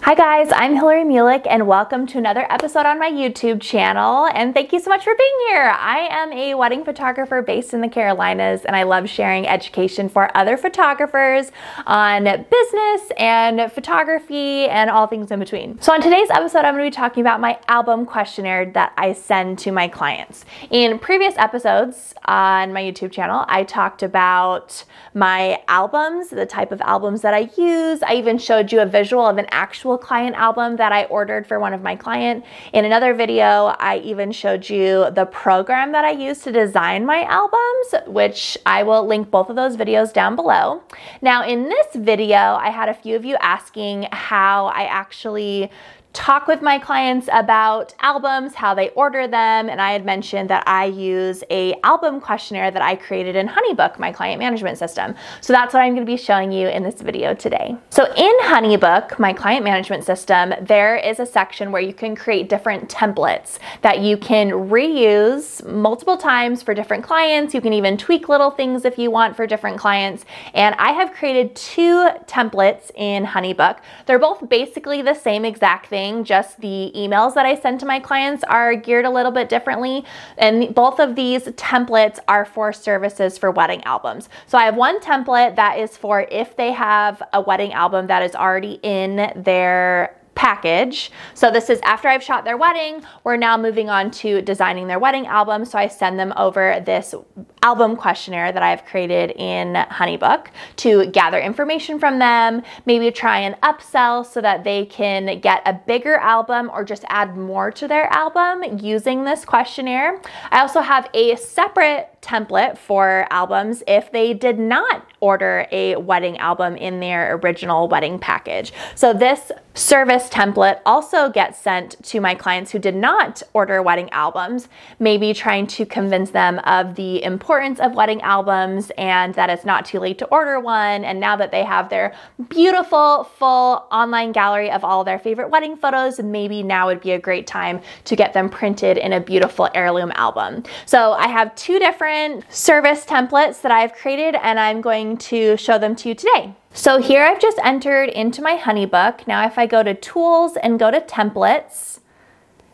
Hi guys, I'm Hillary Mulick and welcome to another episode on my YouTube channel, and thank you so much for being here. I am a wedding photographer based in the Carolinas and I love sharing education for other photographers on business and photography and all things in between. So on today's episode, I'm going to be talking about my album questionnaire that I send to my clients. In previous episodes on my YouTube channel, I talked about my albums, the type of albums that I use. I even showed you a visual of an actual client album that I ordered for one of my clients. In another video, I even showed you the program that I use to design my albums, which I will link both of those videos down below. Now in this video, I had a few of you asking how I actually talk with my clients about albums, how they order them, and I had mentioned that I use an album questionnaire that I created in Honeybook, my client management system. So that's what I'm going to be showing you in this video today. So in Honeybook, my client management system, there is a section where you can create different templates that you can reuse multiple times for different clients. You can even tweak little things if you want for different clients. And I have created two templates in Honeybook. They're both basically the same exact thing. Just the emails that I send to my clients are geared a little bit differently. And both of these templates are for services for wedding albums. So I have one template that is for if they have a wedding album that is already in their package. So this is after I've shot their wedding, we're now moving on to designing their wedding album. So I send them over this album questionnaire that I've created in Honeybook to gather information from them, maybe try and upsell so that they can get a bigger album or just add more to their album using this questionnaire. I also have a separate template for albums if they did not order a wedding album in their original wedding package. So this service template also gets sent to my clients who did not order wedding albums, maybe trying to convince them of the importance of wedding albums and that it's not too late to order one. And now that they have their beautiful full online gallery of all their favorite wedding photos, maybe now would be a great time to get them printed in a beautiful heirloom album. So I have two different service templates that I've created and I'm going to show them to you today. So here I've just entered into my Honeybook. Now if I go to Tools and go to Templates,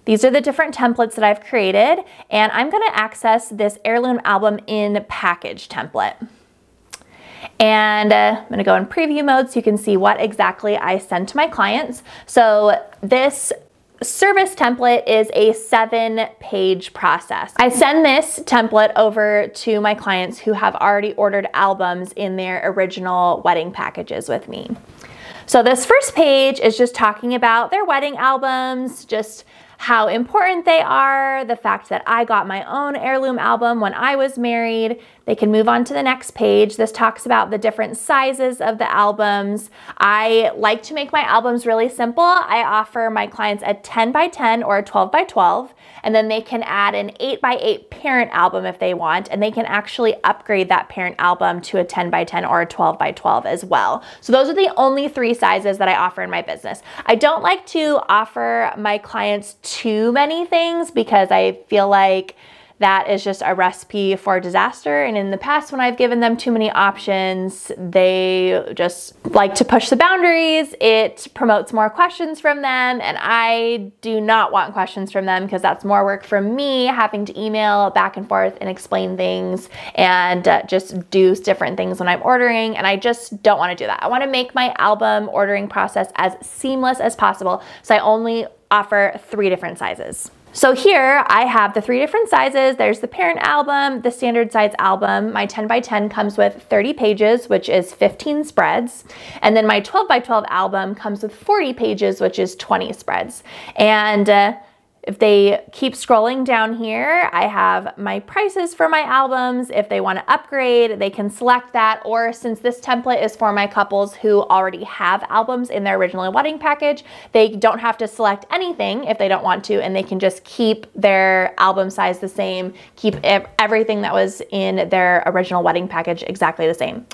these are the different templates that I've created, and I'm going to access this heirloom album in package template. And I'm going to go in preview mode so you can see what exactly I send to my clients. So this service template is a 7-page process. I send this template over to my clients who have already ordered albums in their original wedding packages with me. So this first page is just talking about their wedding albums, just how important they are, the fact that I got my own heirloom album when I was married. They can move on to the next page. This talks about the different sizes of the albums. I like to make my albums really simple. I offer my clients a 10x10 or a 12x12, and then they can add an 8x8 parent album if they want, and they can actually upgrade that parent album to a 10x10 or a 12x12 as well. So those are the only 3 sizes that I offer in my business. I don't like to offer my clients too many things because I feel like that is just a recipe for disaster. And in the past, when I've given them too many options, they just like to push the boundaries. It promotes more questions from them. And I do not want questions from them because that's more work for me, having to email back and forth and explain things and just do different things when I'm ordering. And I just don't want to do that. I want to make my album ordering process as seamless as possible. So I only offer 3 different sizes. So here I have the 3 different sizes. There's the parent album, the standard size album. My 10x10 comes with 30 pages, which is 15 spreads. And then my 12x12 album comes with 40 pages, which is 20 spreads. And if they keep scrolling down here, I have my prices for my albums. If they want to upgrade, they can select that. Or since this template is for my couples who already have albums in their original wedding package, they don't have to select anything if they don't want to, and they can just keep their album size the same, keep everything that was in their original wedding package exactly the same.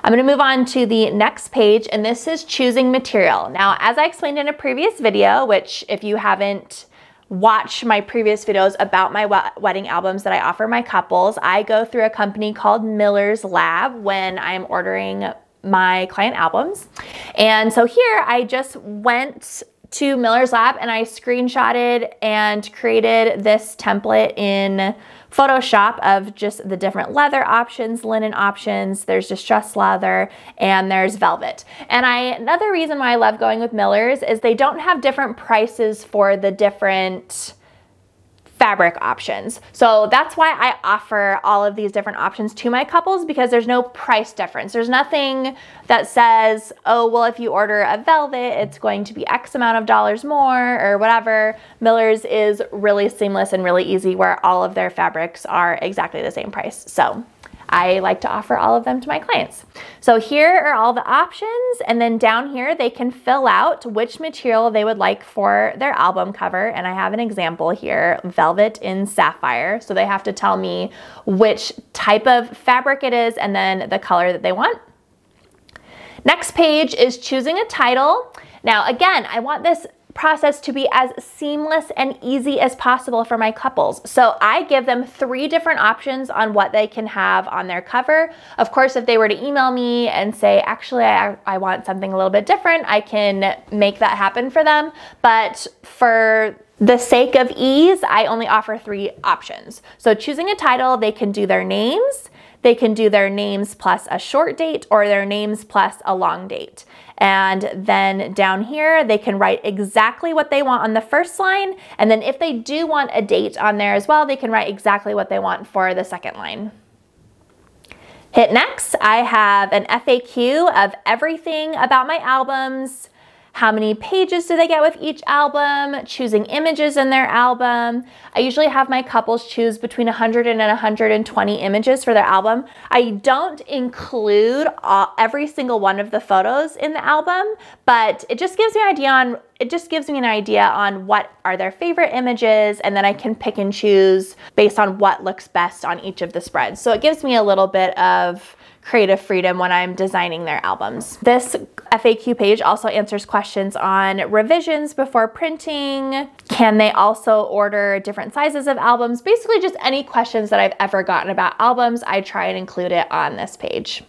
I'm going to move on to the next page, and this is choosing material. Now, as I explained in a previous video, which if you haven't watch my previous videos about my wedding albums that I offer my couples, I go through a company called Miller's Lab when I'm ordering my client albums. And so here I just went to Miller's Lab and I screenshotted and created this template in Photoshop of just the different leather options, linen options, there's distressed leather, and there's velvet. And another reason why I love going with Miller's is they don't have different prices for the different fabric options. So that's why I offer all of these different options to my couples, because there's no price difference. There's nothing that says, oh, well, if you order a velvet, it's going to be X amount of dollars more or whatever. Miller's is really seamless and really easy, where all of their fabrics are exactly the same price. So I like to offer all of them to my clients. So here are all the options, and then down here they can fill out which material they would like for their album cover. And I have an example here, velvet in sapphire. So they have to tell me which type of fabric it is and then the color that they want. Next page is choosing a title. Now again, I want this process to be as seamless and easy as possible for my couples. So I give them 3 different options on what they can have on their cover. Of course, if they were to email me and say, actually, I want something a little bit different, I can make that happen for them. But for the sake of ease, I only offer 3 options. So choosing a title, they can do their names, they can do their names plus a short date, or their names plus a long date. And then down here, they can write exactly what they want on the first line. And then if they do want a date on there as well, they can write exactly what they want for the second line. Hit next. I have an FAQ of everything about my albums. How many pages do they get with each album? Choosing images in their album. I usually have my couples choose between 100 and 120 images for their album. I don't include every single one of the photos in the album, but it just gives me an idea on what are their favorite images, and then I can pick and choose based on what looks best on each of the spreads. So it gives me a little bit of creative freedom when I'm designing their albums. This FAQ page also answers questions on revisions before printing. Can they also order different sizes of albums? Basically just any questions that I've ever gotten about albums, I try and include it on this page.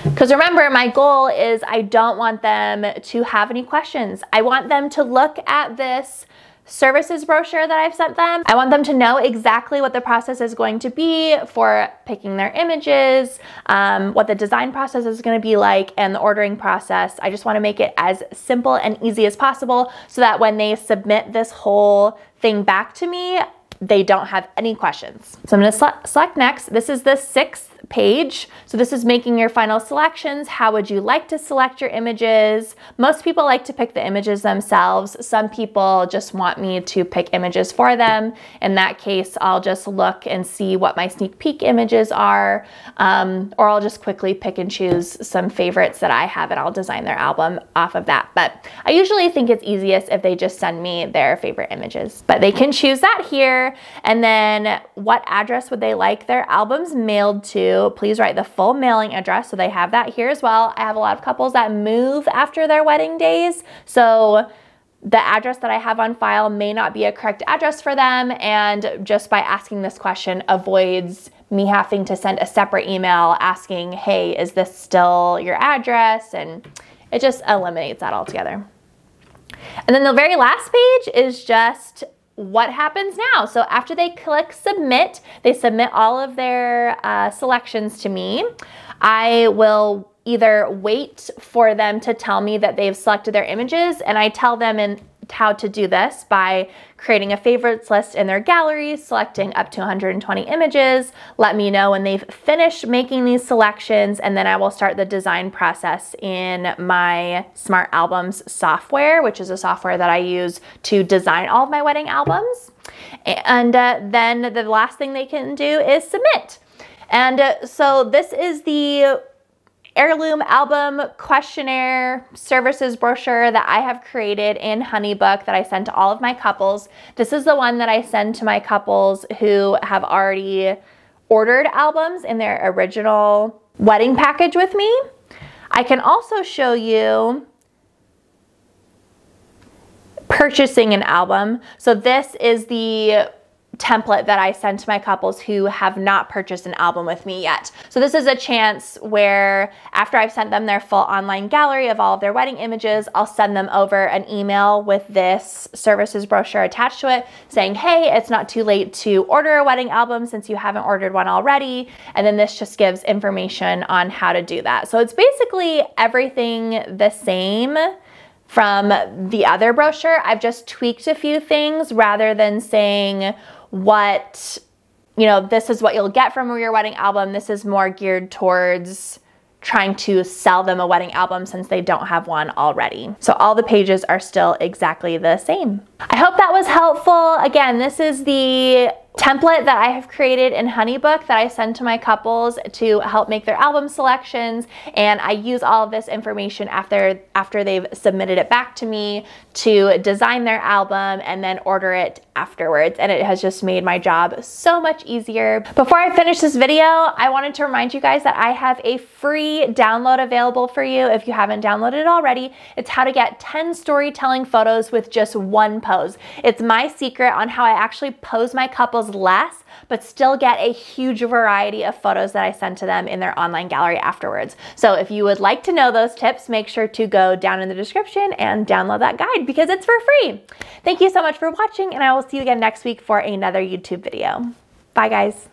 Because remember, my goal is I don't want them to have any questions. I want them to look at this services brochure that I've sent them. I want them to know exactly what the process is going to be for picking their images, what the design process is going to be like, and the ordering process. I just want to make it as simple and easy as possible so that when they submit this whole thing back to me, they don't have any questions. So I'm going to select next. This is the 6th page. So this is making your final selections. How would you like to select your images? Most people like to pick the images themselves. Some people just want me to pick images for them. In that case, I'll just look and see what my sneak peek images are, or I'll just quickly pick and choose some favorites that I have and I'll design their album off of that. But I usually think it's easiest if they just send me their favorite images. But they can choose that here. And then what address would they like their albums mailed to? Please write the full mailing address, so they have that here as well. I have a lot of couples that move after their wedding days, so the address that I have on file may not be a correct address for them, and just by asking this question avoids me having to send a separate email asking, hey, is this still your address? And it just eliminates that altogether. And then the very last page is just what happens now. So after they click submit, they submit all of their selections to me. I will either wait for them to tell me that they've selected their images, and I tell them how to do this by creating a favorites list in their gallery, selecting up to 120 images, let me know when they've finished making these selections, and then I will start the design process in my Smart Albums software, which is a software that I use to design all of my wedding albums. And then the last thing they can do is submit. And so this is the heirloom album questionnaire services brochure that I have created in Honeybook that I send to all of my couples. This is the one that I send to my couples who have already ordered albums in their original wedding package with me. I can also show you purchasing an album. So this is the template that I send to my couples who have not purchased an album with me yet. So this is a chance where after I've sent them their full online gallery of all of their wedding images, I'll send them over an email with this services brochure attached to it saying, hey, it's not too late to order a wedding album since you haven't ordered one already. And then this just gives information on how to do that. So it's basically everything the same from the other brochure. I've just tweaked a few things rather than saying what, you know, this is what you'll get from your wedding album. This is more geared towards trying to sell them a wedding album since they don't have one already. So all the pages are still exactly the same. I hope that was helpful. Again, this is the template that I have created in Honeybook that I send to my couples to help make their album selections, and I use all of this information after they've submitted it back to me to design their album and then order it afterwards, and it has just made my job so much easier. Before I finish this video, I wanted to remind you guys that I have a free download available for you if you haven't downloaded it already. It's how to get 10 storytelling photos with just one pose. It's my secret on how I actually pose my couples less, but still get a huge variety of photos that I send to them in their online gallery afterwards. So if you would like to know those tips, make sure to go down in the description and download that guide because it's for free. Thank you so much for watching, and I will see you again next week for another YouTube video. Bye, guys.